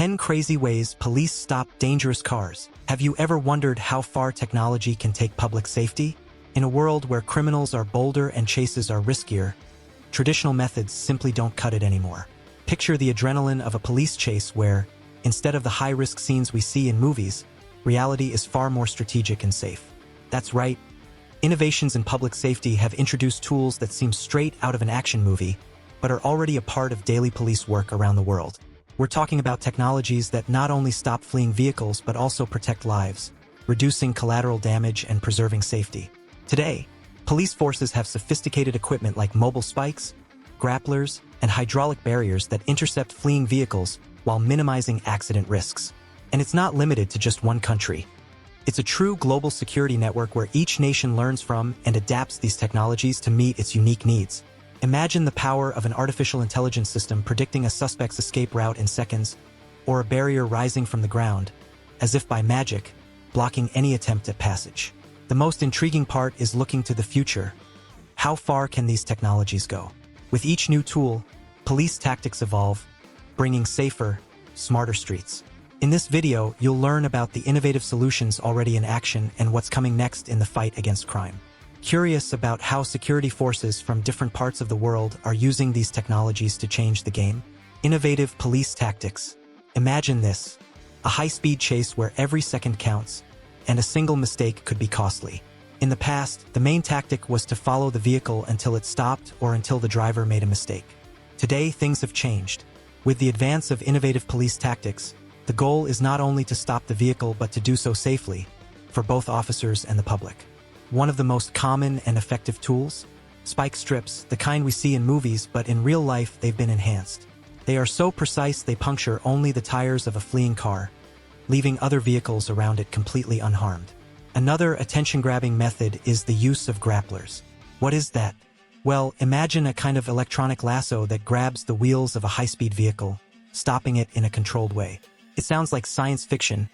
10 Crazy Ways Police Stop Dangerous Cars. Have you ever wondered how far technology can take public safety? In a world where criminals are bolder and chases are riskier, traditional methods simply don't cut it anymore. Picture the adrenaline of a police chase where, instead of the high-risk scenes we see in movies, reality is far more strategic and safe. That's right. Innovations in public safety have introduced tools that seem straight out of an action movie, but are already a part of daily police work around the world. We're talking about technologies that not only stop fleeing vehicles but also protect lives, reducing collateral damage and preserving safety. Today, police forces have sophisticated equipment like mobile spikes, grapplers, and hydraulic barriers that intercept fleeing vehicles while minimizing accident risks. And it's not limited to just one country. It's a true global security network where each nation learns from and adapts these technologies to meet its unique needs. Imagine the power of an artificial intelligence system predicting a suspect's escape route in seconds, or a barrier rising from the ground, as if by magic, blocking any attempt at passage. The most intriguing part is looking to the future. How far can these technologies go? With each new tool, police tactics evolve, bringing safer, smarter streets. In this video, you'll learn about the innovative solutions already in action and what's coming next in the fight against crime. Curious about how security forces from different parts of the world are using these technologies to change the game? Innovative police tactics. Imagine this: a high-speed chase where every second counts, and a single mistake could be costly. In the past, the main tactic was to follow the vehicle until it stopped or until the driver made a mistake. Today, things have changed. With the advance of innovative police tactics, the goal is not only to stop the vehicle but to do so safely, for both officers and the public. One of the most common and effective tools? Spike strips, the kind we see in movies, but in real life they've been enhanced. They are so precise they puncture only the tires of a fleeing car, leaving other vehicles around it completely unharmed. Another attention-grabbing method is the use of grapplers. What is that? Well, imagine a kind of electronic lasso that grabs the wheels of a high-speed vehicle, stopping it in a controlled way. It sounds like science fiction,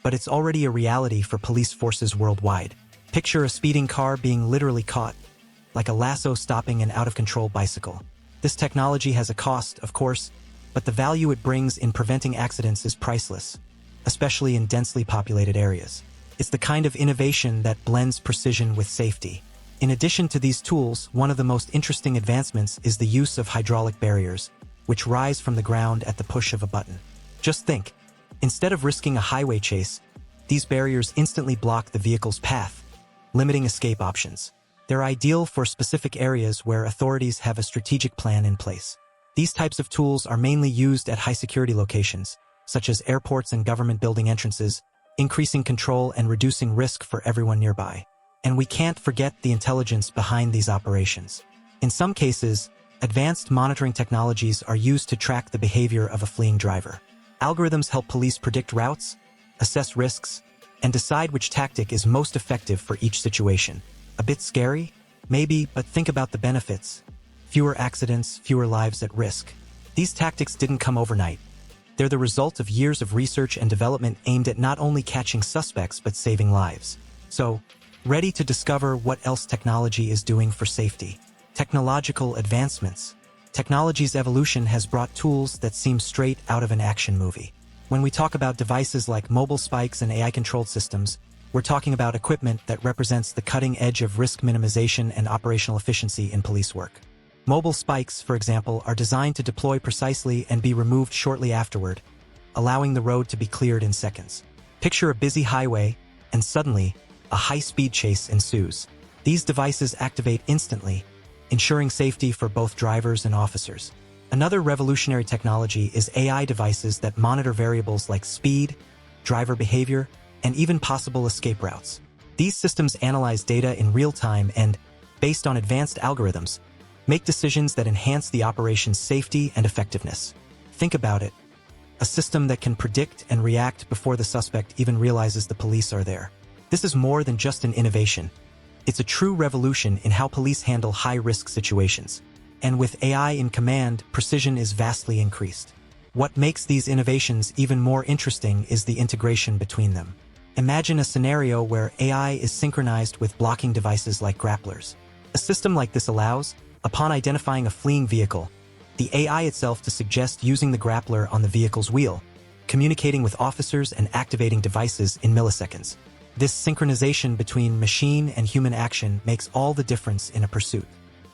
but it's already a reality for police forces worldwide. Picture a speeding car being literally caught, like a lasso stopping an out-of-control bicycle. This technology has a cost, of course, but the value it brings in preventing accidents is priceless, especially in densely populated areas. It's the kind of innovation that blends precision with safety. In addition to these tools, one of the most interesting advancements is the use of hydraulic barriers, which rise from the ground at the push of a button. Just think, instead of risking a highway chase, these barriers instantly block the vehicle's path, limiting escape options. They're ideal for specific areas where authorities have a strategic plan in place. These types of tools are mainly used at high-security locations, such as airports and government building entrances, increasing control and reducing risk for everyone nearby. And we can't forget the intelligence behind these operations. In some cases, advanced monitoring technologies are used to track the behavior of a fleeing driver. Algorithms help police predict routes, assess risks, and decide which tactic is most effective for each situation. A bit scary? Maybe, but think about the benefits. Fewer accidents, fewer lives at risk. These tactics didn't come overnight. They're the result of years of research and development aimed at not only catching suspects but saving lives. So, ready to discover what else technology is doing for safety? Technological advancements. Technology's evolution has brought tools that seem straight out of an action movie. When we talk about devices like mobile spikes and AI-controlled systems, we're talking about equipment that represents the cutting edge of risk minimization and operational efficiency in police work. Mobile spikes, for example, are designed to deploy precisely and be removed shortly afterward, allowing the road to be cleared in seconds. Picture a busy highway, and suddenly, a high-speed chase ensues. These devices activate instantly, ensuring safety for both drivers and officers. Another revolutionary technology is AI devices that monitor variables like speed, driver behavior, and even possible escape routes. These systems analyze data in real time and, based on advanced algorithms, make decisions that enhance the operation's safety and effectiveness. Think about it. A system that can predict and react before the suspect even realizes the police are there. This is more than just an innovation. It's a true revolution in how police handle high-risk situations. And with AI in command, precision is vastly increased. What makes these innovations even more interesting is the integration between them. Imagine a scenario where AI is synchronized with blocking devices like grapplers. A system like this allows, upon identifying a fleeing vehicle, the AI itself to suggest using the grappler on the vehicle's wheel, communicating with officers and activating devices in milliseconds. This synchronization between machine and human action makes all the difference in a pursuit.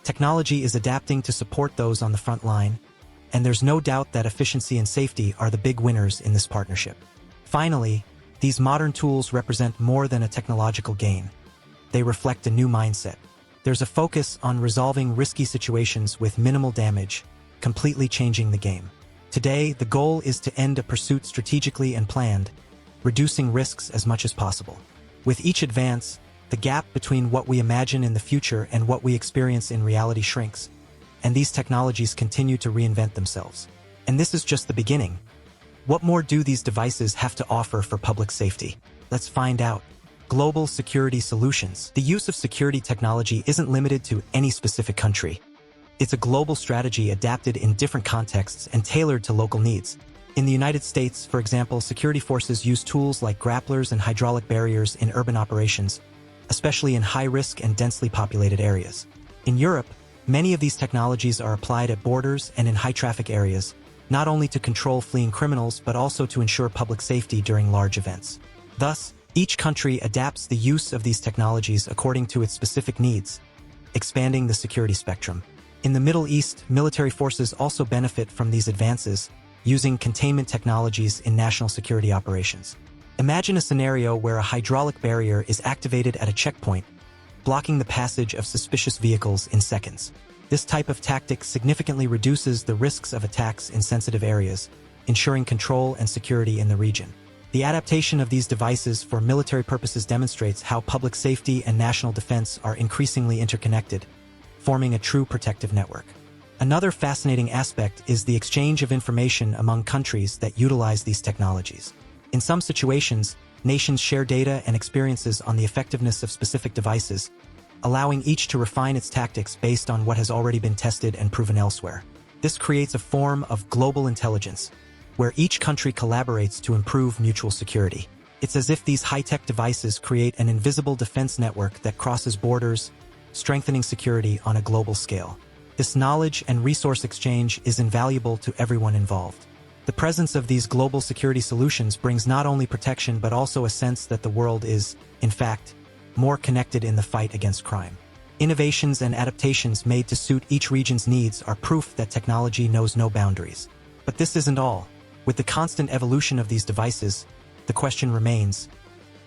Technology is adapting to support those on the front line, and there's no doubt that efficiency and safety are the big winners in this partnership. Finally, these modern tools represent more than a technological gain. They reflect a new mindset. There's a focus on resolving risky situations with minimal damage, completely changing the game. Today, the goal is to end a pursuit strategically and planned, reducing risks as much as possible. With each advance, the gap between what we imagine in the future and what we experience in reality shrinks, and these technologies continue to reinvent themselves. And this is just the beginning. What more do these devices have to offer for public safety? Let's find out. Global security solutions. The use of security technology isn't limited to any specific country. It's a global strategy adapted in different contexts and tailored to local needs. In the United States, for example, security forces use tools like grapplers and hydraulic barriers in urban operations, especially in high-risk and densely populated areas. In Europe, many of these technologies are applied at borders and in high-traffic areas, not only to control fleeing criminals but also to ensure public safety during large events. Thus, each country adapts the use of these technologies according to its specific needs, expanding the security spectrum. In the Middle East, military forces also benefit from these advances, using containment technologies in national security operations. Imagine a scenario where a hydraulic barrier is activated at a checkpoint, blocking the passage of suspicious vehicles in seconds. This type of tactic significantly reduces the risks of attacks in sensitive areas, ensuring control and security in the region. The adaptation of these devices for military purposes demonstrates how public safety and national defense are increasingly interconnected, forming a true protective network. Another fascinating aspect is the exchange of information among countries that utilize these technologies. In some situations, nations share data and experiences on the effectiveness of specific devices, allowing each to refine its tactics based on what has already been tested and proven elsewhere. This creates a form of global intelligence, where each country collaborates to improve mutual security. It's as if these high-tech devices create an invisible defense network that crosses borders, strengthening security on a global scale. This knowledge and resource exchange is invaluable to everyone involved. The presence of these global security solutions brings not only protection but also a sense that the world is, in fact, more connected in the fight against crime. Innovations and adaptations made to suit each region's needs are proof that technology knows no boundaries. But this isn't all. With the constant evolution of these devices, the question remains,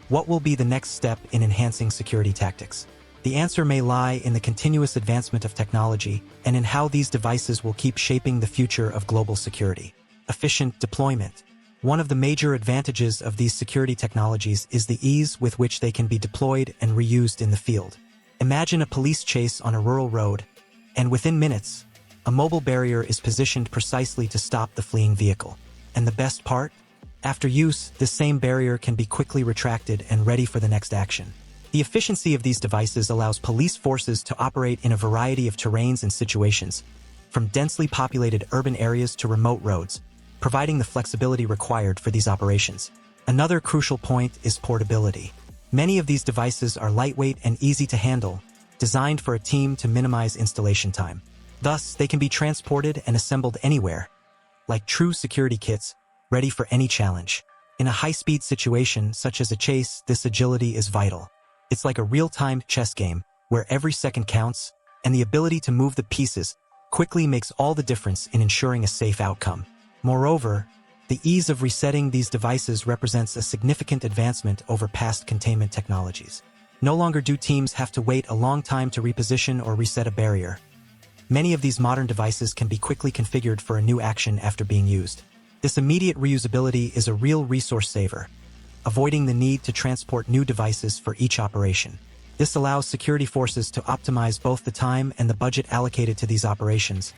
what will be the next step in enhancing security tactics? The answer may lie in the continuous advancement of technology and in how these devices will keep shaping the future of global security. Efficient deployment. One of the major advantages of these security technologies is the ease with which they can be deployed and reused in the field. Imagine a police chase on a rural road, and within minutes, a mobile barrier is positioned precisely to stop the fleeing vehicle. And the best part? After use, this same barrier can be quickly retracted and ready for the next action. The efficiency of these devices allows police forces to operate in a variety of terrains and situations, from densely populated urban areas to remote roads, providing the flexibility required for these operations. Another crucial point is portability. Many of these devices are lightweight and easy to handle, designed for a team to minimize installation time. Thus, they can be transported and assembled anywhere, like true security kits, ready for any challenge. In a high-speed situation, such as a chase, this agility is vital. It's like a real-time chess game, where every second counts, and the ability to move the pieces quickly makes all the difference in ensuring a safe outcome. Moreover, the ease of resetting these devices represents a significant advancement over past containment technologies. No longer do teams have to wait a long time to reposition or reset a barrier. Many of these modern devices can be quickly configured for a new action after being used. This immediate reusability is a real resource saver, avoiding the need to transport new devices for each operation. This allows security forces to optimize both the time and the budget allocated to these operations,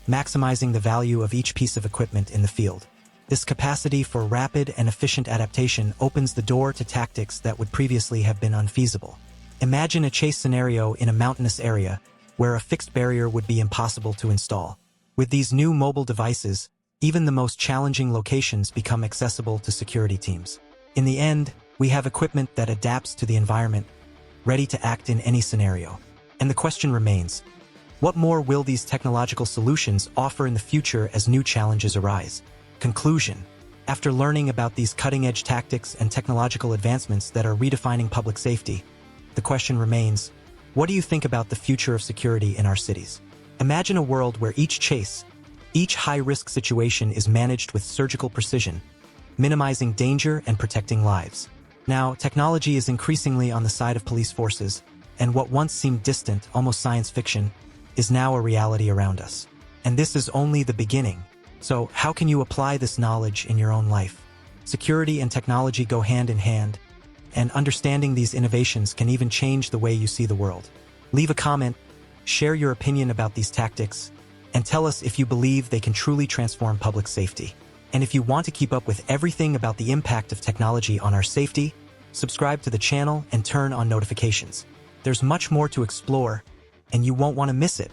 maximizing the value of each piece of equipment in the field. This capacity for rapid and efficient adaptation opens the door to tactics that would previously have been unfeasible. Imagine a chase scenario in a mountainous area, where a fixed barrier would be impossible to install. With these new mobile devices, even the most challenging locations become accessible to security teams. In the end, we have equipment that adapts to the environment, ready to act in any scenario. And the question remains, what more will these technological solutions offer in the future as new challenges arise? Conclusion. After learning about these cutting-edge tactics and technological advancements that are redefining public safety, the question remains, what do you think about the future of security in our cities? Imagine a world where each high-risk situation is managed with surgical precision, minimizing danger and protecting lives. Now, technology is increasingly on the side of police forces, and what once seemed distant, almost science fiction, is now a reality around us. And this is only the beginning. So, how can you apply this knowledge in your own life? Security and technology go hand in hand, and understanding these innovations can even change the way you see the world. Leave a comment, share your opinion about these tactics, and tell us if you believe they can truly transform public safety. And if you want to keep up with everything about the impact of technology on our safety, subscribe to the channel and turn on notifications. There's much more to explore, and you won't want to miss it.